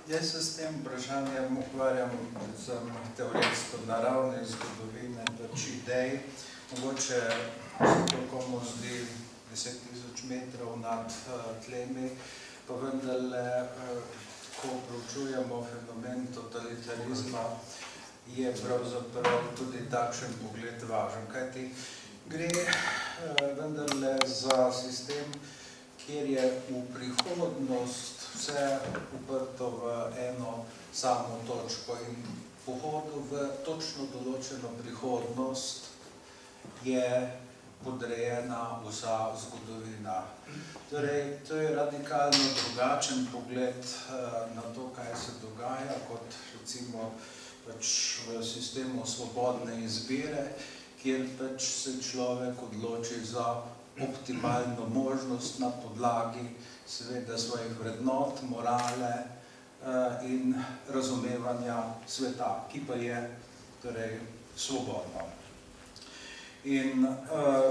Jaz se s tem vprašanjem ukvarjam predvsem teoretsko naravne zgodovine, pač idej. Mogoče se to komu zdi 10.000 metrov nad tlemi, pa vendarle, ko proučujemo fenomen totalitarizma, je pravzaprav tudi takšen pogled važen. Kajti gre vendarle za sistem, kjer je v prihodnost vse uprto v eno samo točko in pohodu v točno določeno prihodnost je podrejena vsa zgodovina. Torej, to je radikalno drugačen pogled na to, kaj se dogaja, kot recimo pač v sistemu svobodne izbire, kjer pač se človek odloči za optimalno možnost na podlagi seveda svojih vrednot, morale in razumevanja sveta, ki pa je torej svobodno. In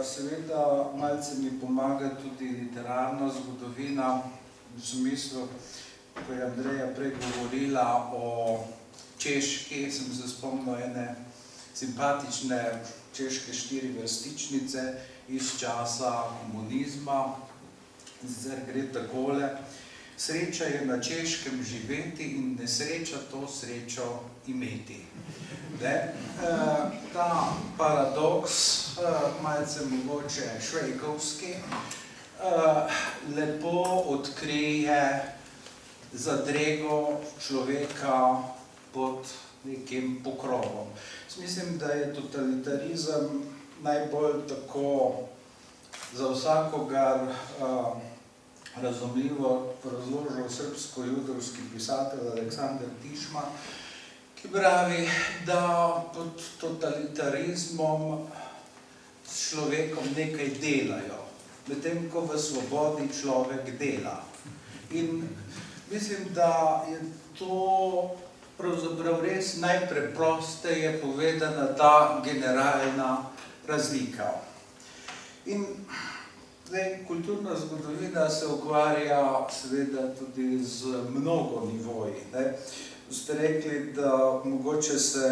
seveda malce mi pomaga tudi literarna zgodovina, v smislu, ko je Andreja prej govorila o Češki, sem se spomnil ene simpatične češke 4-vrstičnice iz časa komunizma. Zdaj gre takole: sreča je na Češkem živeti in nesreča to srečo imeti. Ta paradoks, malce mogoče švejkovski, lepo odkrije zadrego človeka pod nekim pokrovom. Mislim, da je totalitarizem najbolj tako za vsakogar razumljivo razložil srbsko-judovski pisatelj Aleksandar Tišma, ki pravi, da pod totalitarizmom s človekom nekaj delajo, medtem ko v svobodi človek dela. In mislim, da je to pravzaprav res najpreprosteje povedana ta generalna razlika. In zdaj, kulturna zgodovina se ukvarja seveda tudi z mnogo nivoji. Ste rekli, da mogoče se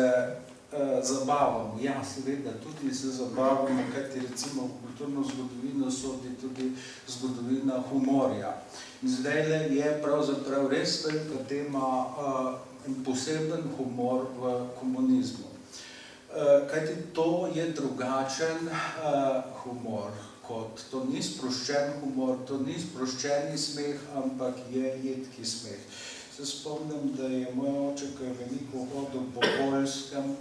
zabavamo. Ja, seveda, tudi se zabavamo, kajti recimo v kulturno zgodovino sodi tudi zgodovina humorja. In zdajle je pravzaprav res velika tema in poseben humor v komunizmu. Kajti to je drugačen humor, kot to ni sproščen humor, to ni sproščeni smeh, ampak je jedki smeh. Se spomnim, da je moj oče, ko je veliko hodil po Poljskem,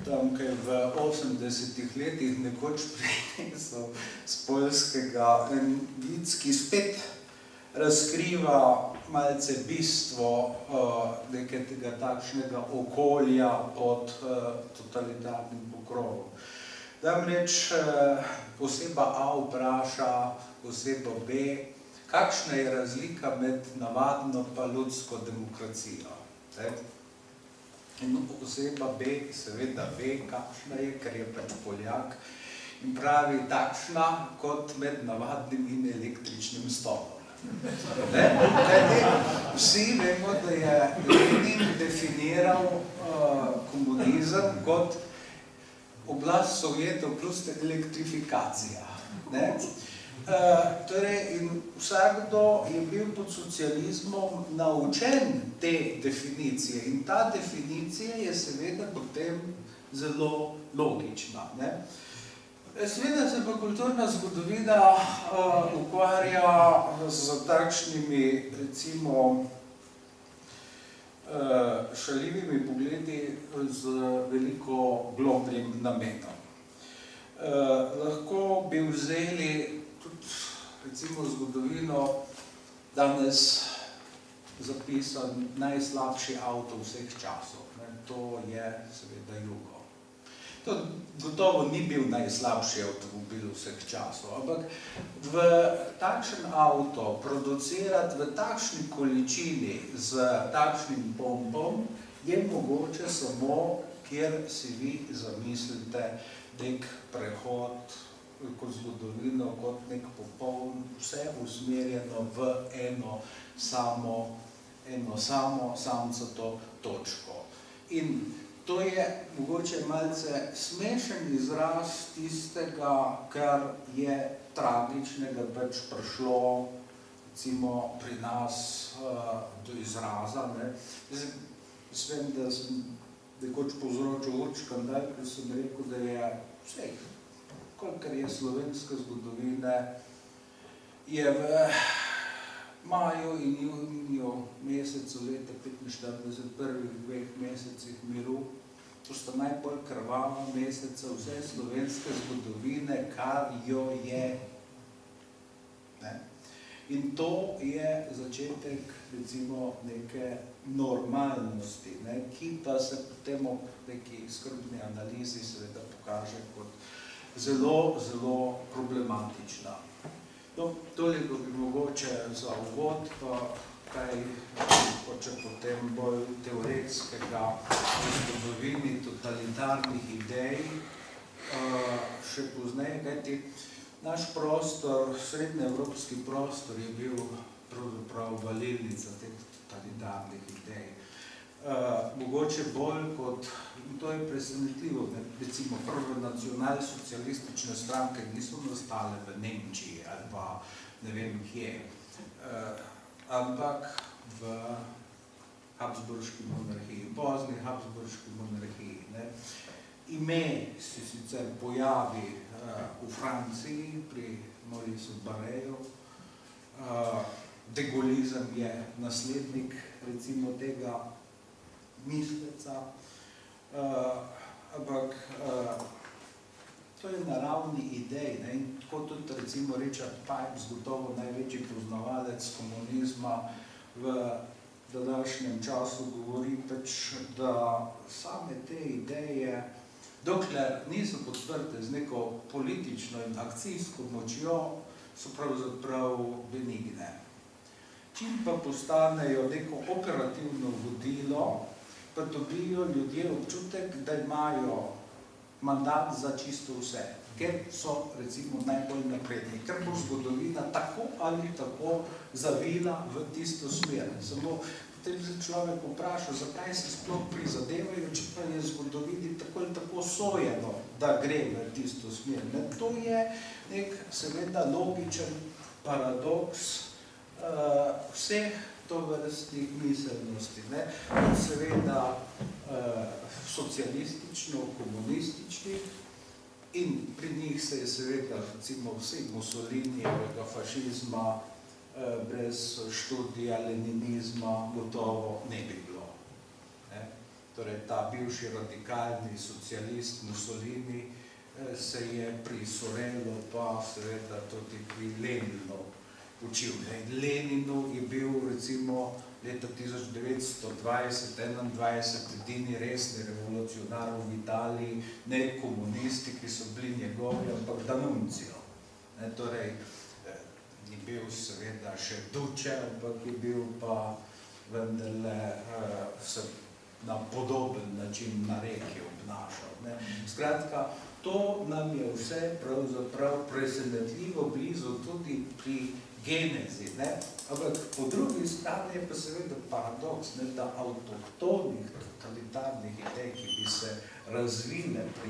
tam, kaj v 80-ih letih nekoč prinesel z Poljskega en vic, ki spet razkriva malce bistvo nekega takšnega okolja pod totalitarnim pokrovom. Namreč oseba A vpraša osebo B, kakšna je razlika med navadno pa ljudsko demokracijo. In oseba B seveda ve, kakšna je, ker je pač Poljak, in pravi takšna kot med navadnim in električnim stolom. Vsi vemo, da je Lenin definiral komunizem kot oblast Sovjetov plus elektrifikacija. In vsakdo je bil pod socializmom naučen te definicije in ta definicija je seveda potem zelo logična. Seveda se pa kulturna zgodovina ukvarja z takšnimi, recimo, šaljivimi pogledi z veliko globljim namenom. Lahko bi vzeli tudi, recimo, zgodovino danes zapisan najslabši avto vseh časov. To je seveda Jugo. To gotovo ni bil najslabši avtomobil vseh časov, ampak v takšen avto producirati v takšni količini z takšnim pompom je mogoče samo, kjer si vi zamislite nek prehod kot zgodovino, kot nek popoln, vse usmerjeno v eno samo eno samcato točko. In to je mogoče malce smešen izraz tistega, kar je tragičnega pač prišlo recimo pri nas do izraza. Jaz vem, da sem nekoč povzročil škandal, ko sem rekel, da je vse, kolikor je slovenske zgodovine, je v maju in juniju mesecu leta 1945, prvih 2 mesecih miru, to sta najbolj krvava meseca vse slovenske zgodovine, kar jo je. In to je začetek, recimo, neke normalnosti, ki pa se potem v neki skrbni analizi seveda pokaže kot zelo, zelo problematična. Toliko bi mogoče za uvod, pa kaj hoče potem bolj teoretskega v zgodovini totalitarnih idej, še pozneje, kajti naš prostor, srednjeevropski prostor je bil pravzaprav valilnica teh totalitarnih idej. Mogoče bolj kot, in to je presenetljivo, recimo prve nacionalsocialistične stranke niso nastale v Nemčiji ali pa ne vem kje, ampak v Habsburški monarhiji, pozni Habsburški monarhiji. Ime se sicer pojavi v Franciji pri Mauricu Barreju, degolizem je naslednik recimo tega misleca, ampak to je na ravni idej. In tako tudi recimo Richard Pipes, gotovo največji poznavalec komunizma v današnjem času, govori pač, da same te ideje, dokler niso podprte z neko politično in akcijsko močjo, so pravzaprav benigne. Čim pa postanejo neko operativno vodilo, pa dobijo ljudje občutek, da imajo mandat za čisto vse, ker so recimo najbolj napredni, ker bo zgodovina tako ali tako zavila v tisto smer. Samo potem se človek vpraša, zakaj se sploh prizadevajo, če pa je zgodovini tako ali tako sojeno, da gre v tisto smer. To je nek seveda logičen paradoks vseh tovrstnih miselnosti. Seveda socialistično, komunističnih, in pri njih se je seveda recimo vseh Mussolinijevega fašizma brez študija leninizma gotovo ne bi bilo. Torej, ta bivši radikalni socialist Mussolini se je pri Sorelu pa seveda tudi pri Leninu učil. Leninu je bil recimo leta 1920-1921 edini resni revolucionar v Italiji, ne komunisti, ki so bili njegovi, ampak D'Annunzio. Torej, ni bil seveda še Duce, ampak je bil pa vendarle se na podoben način na reki obnašal. Skratka, to nam je vse pravzaprav presenetljivo blizu tudi pri genezi, ampak po drugi strani je pa seveda paradoks, da avtohtonih totalitarnih idej, ki bi se razvile pri